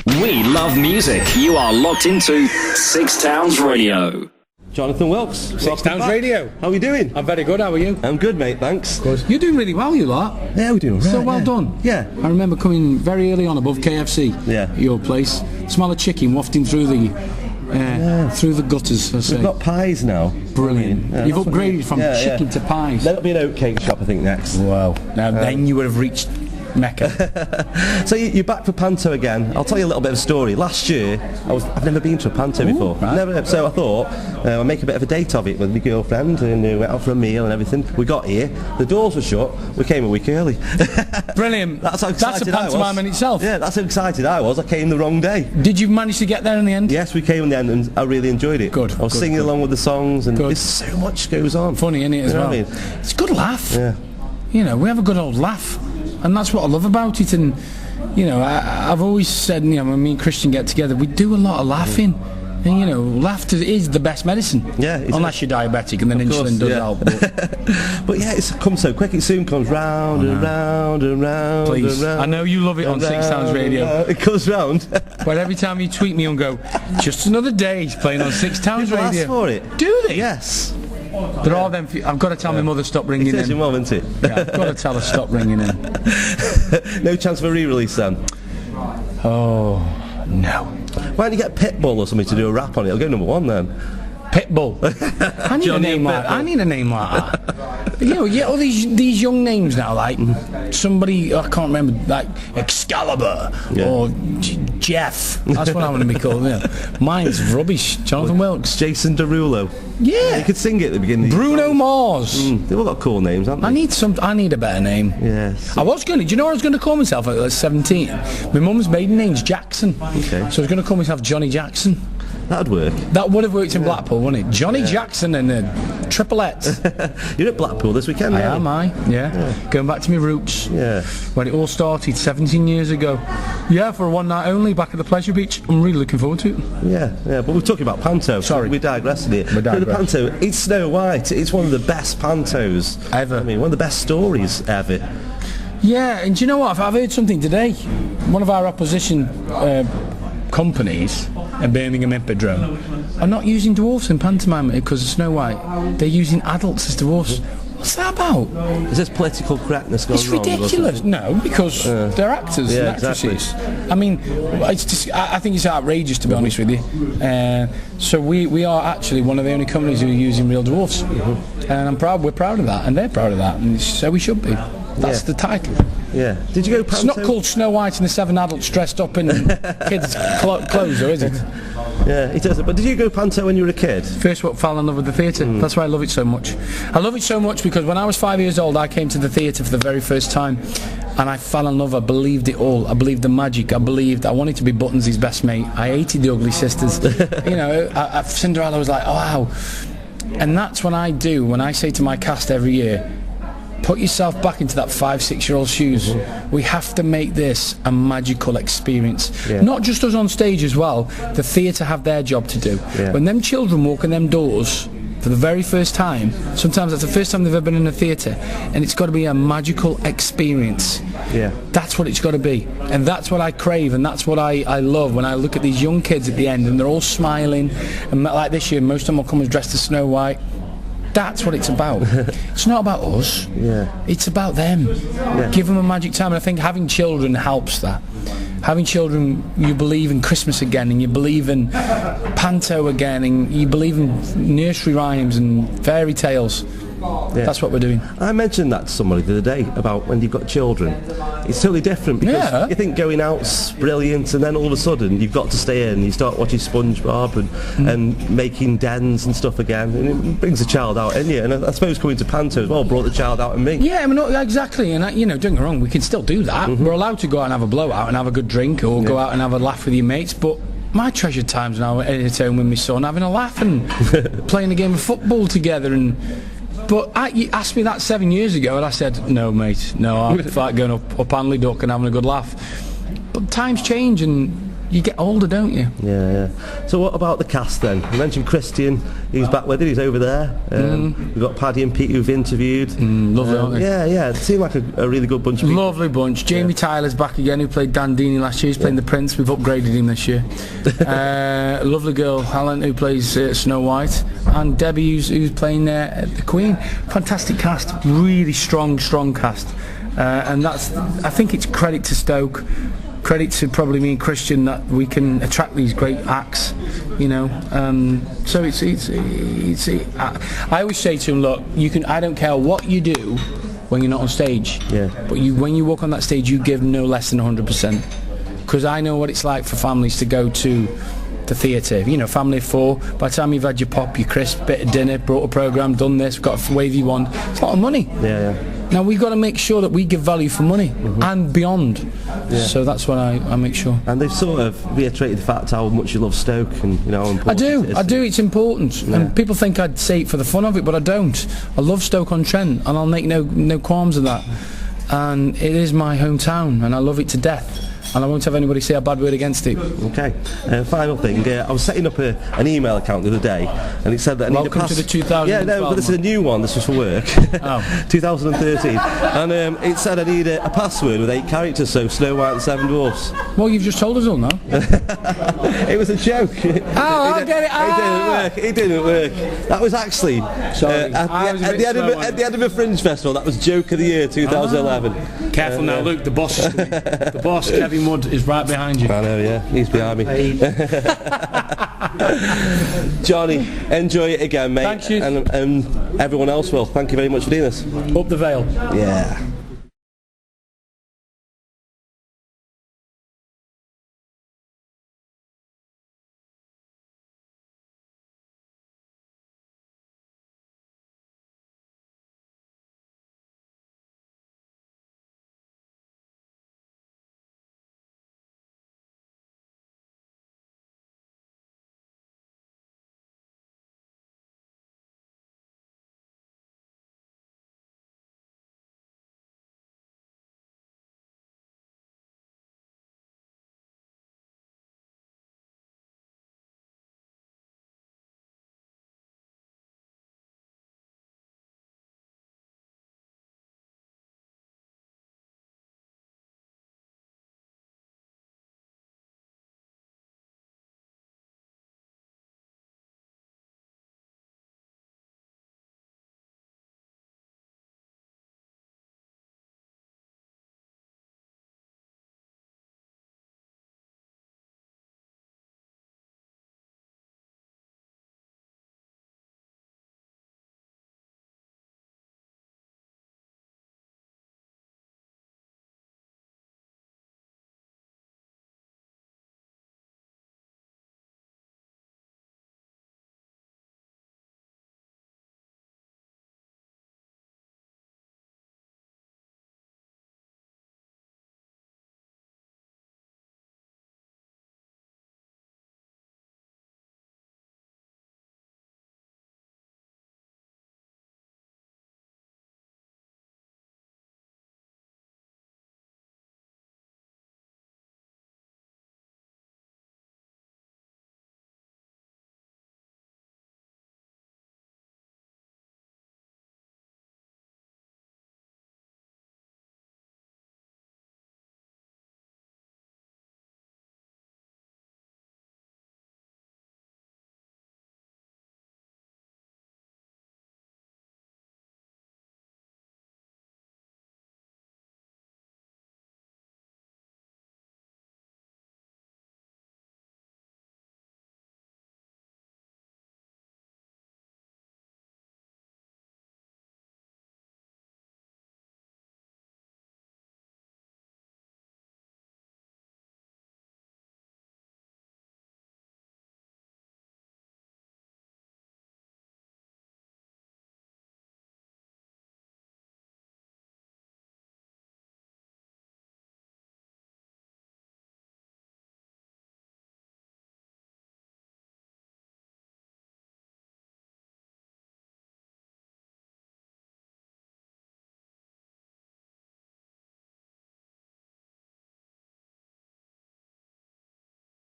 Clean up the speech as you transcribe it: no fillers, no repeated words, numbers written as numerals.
We love music. You are locked into Six Towns Radio. Jonathan Wilkes, Six Towns Radio. How are we doing? I'm very good, how are you? I'm good, mate, thanks. Good. You're doing really well, you lot. Yeah, we're doing all right. So well done. Yeah. I remember coming very early on above KFC. Yeah. At your place. Smell of chicken wafting through the gutters, I say. We've got pies now. Brilliant. Yeah, You've upgraded from chicken to pies. There'll be an oatcake shop, I think, next. Wow. Now then you would have reached Mecca. So you're back for Panto again. I'll tell you a little bit of a story. Last year, I've never been to a Panto before. Right. Never. So I thought I'll make a bit of a date of it with my girlfriend, and we went out for a meal and everything. We got here, the doors were shut. We came a week early. Brilliant. That's how excited That's a pantomime in itself. Yeah, that's how excited I was. I came the wrong day. Did you manage to get there in the end? Yes, we came in the end, and I really enjoyed it. Good. I was singing along with the songs, and there's so much goes on. Funny, isn't it, as well? You know what I mean? It's a good laugh. Yeah. You know, we have a good old laugh, and that's what I love about it. And you know, I've always said, you know, when me and Christian get together, we do a lot of laughing. And you know, laughter is the best medicine. Yeah. Unless you're diabetic, and then insulin does help. But yeah, it's come so quick. It soon comes round and round and round. Please, and round, I know you love it on Six Towns Radio. It comes round. But every time you tweet me and go, just another day playing on Six Towns People Radio. ask for it. Do they? Yes. There are them. I've got to tell my mother stop ringing It is in. your mum, isn't it? Yeah, I've got to tell her stop ringing in. No chance of a re-release then? Oh no. Why don't you get Pitbull or something to do a rap on it? It'll go number one then. Pitbull. I need Johnny a name like Pitbull. I need a name like that. You know, all these young names now, like somebody I can't remember, like Excalibur or Jeff. That's what I want to be called. Yeah. Mine's rubbish. Jonathan Wilkes. Jason Derulo. Yeah. You could sing it at the beginning. Bruno Mars. They've all got cool names, haven't they? I need a better name. Yes. I was going to. Do you know what I was going to call myself at 17? My mum's maiden name's Jackson. Okay. So I was going to call myself Johnny Jackson. That'd work. That would have worked in Blackpool, wouldn't it? Johnny Jackson and triplets. You're at Blackpool this weekend, I aren't you? am, yeah. Going back to my roots. Yeah. When it all started 17 years ago. Yeah, for a one night only back at the Pleasure Beach. I'm really looking forward to it. Yeah, but we're talking about Panto. Sorry. We digressed here. We digressed. The Panto, it's Snow White. It's one of the best Pantos Ever. I mean, one of the best stories ever. Yeah, and do you know what? I've heard something today. One of our opposition companies at Birmingham Hippodrome are not using dwarfs in pantomime because of Snow White. They're using adults as dwarfs. What's that about? Is this political correctness going It's wrong? ridiculous. No, because they're actors and actresses. Exactly. I mean, it's just, I think it's outrageous, to be honest with you. So we are actually one of the only companies who are using real dwarfs, and we're proud of that, and they're proud of that, and so we should be. That's the title. Yeah. Did you go Panto? It's not called Snow White and the Seven Adults dressed up in kids' clothes, though, is it? Yeah, it does. But did you go Panto when you were a kid? First what fell in love with the theatre. That's why I love it so much. I love it so much because when I was 5 years old I came to the theatre for the very first time and I fell in love. I believed it all. I believed the magic. I wanted to be Buttonsy's best mate. I hated the Ugly Sisters. You know, Cinderella was like, oh wow. And that's when I say to my cast every year, put yourself back into that 5-6-year-old shoes. We have to make this a magical experience. Not just us on stage as well. The theatre have their job to do. When them children walk in them doors for the very first time, sometimes that's the first time they've ever been in a theatre, and it's got to be a magical experience. That's what it's got to be, and that's what I crave, and that's what I love when I look at these young kids at the end and they're all smiling, and like this year most of them will come as dressed as Snow White. That's what it's about. It's not about us. It's about them. Give them a magic time, and I think having children helps that. Having children, you believe in Christmas again, and you believe in panto again, and you believe in nursery rhymes and fairy tales. That's what we're doing. I mentioned that to somebody the other day about when you've got children. It's totally different because you think going out's brilliant, and then all of a sudden you've got to stay in. You start watching SpongeBob and making dens and stuff again, and it brings a child out in you. And I suppose coming to Panto as well brought the child out in me. Yeah, I mean, exactly. And you know, don't get me wrong, we can still do that. We're allowed to go out and have a blowout and have a good drink, or go out and have a laugh with your mates, but my treasured times now at home with my son, having a laugh and playing a game of football together. But you asked me that 7 years ago, and I said, no, mate, no, I like going up Hanley Duck and having a good laugh. But times change, and you get older, don't you? Yeah. So what about the cast then? You mentioned Christian, he's back with it, he's over there. We've got Paddy and Pete who've interviewed. Lovely, aren't they? Yeah, it seemed like a really good bunch of people. Lovely bunch. Jamie Tyler's back again, who played Dan Deeney last year. He's playing the Prince. We've upgraded him this year. Lovely girl, Helen, who plays Snow White, and Debbie, who's playing the Queen. Fantastic cast, really strong cast. And that's, I think it's credit to Stoke, credit to probably me and Christian, that we can attract these great acts, you know. So I always say to him, look, I don't care what you do when you're not on stage, but when you walk on that stage, you give no less than 100%, because I know what it's like for families to go to the theatre, you know, family of 4. By the time you've had your pop, your crisp, bit of dinner, brought a programme, done this, got a wavy wand, it's a lot of money. Now we've got to make sure that we give value for money and beyond. So that's what I make sure. And they've sort of reiterated the fact how much you love Stoke, and you know how important it is. I do. It's important, and people think I'd say it for the fun of it, but I don't. I love Stoke-on-Trent, and I'll make no qualms of that. And it is my hometown, and I love it to death. And I won't have anybody say a bad word against it. Okay. Final thing, I was setting up an email account the other day, and it said that I need a Welcome to the 2012. Yeah, no, but this is a new one. This was for work. 2013, and it said I need a password with 8 characters. So Snow White and 7 Dwarfs. Well, you've just told us all now. It was a joke. I get it. It didn't work. That was actually at the Edinburgh Fringe Festival. That was Joke of the Year 2011. Careful now, Luke. The boss is coming. The boss, Kevin Mudd, is right behind you. I know, yeah. He's behind me. Johnny, enjoy it again, mate. Thank you. And everyone else will. Thank you very much for doing this. Up the veil. Yeah.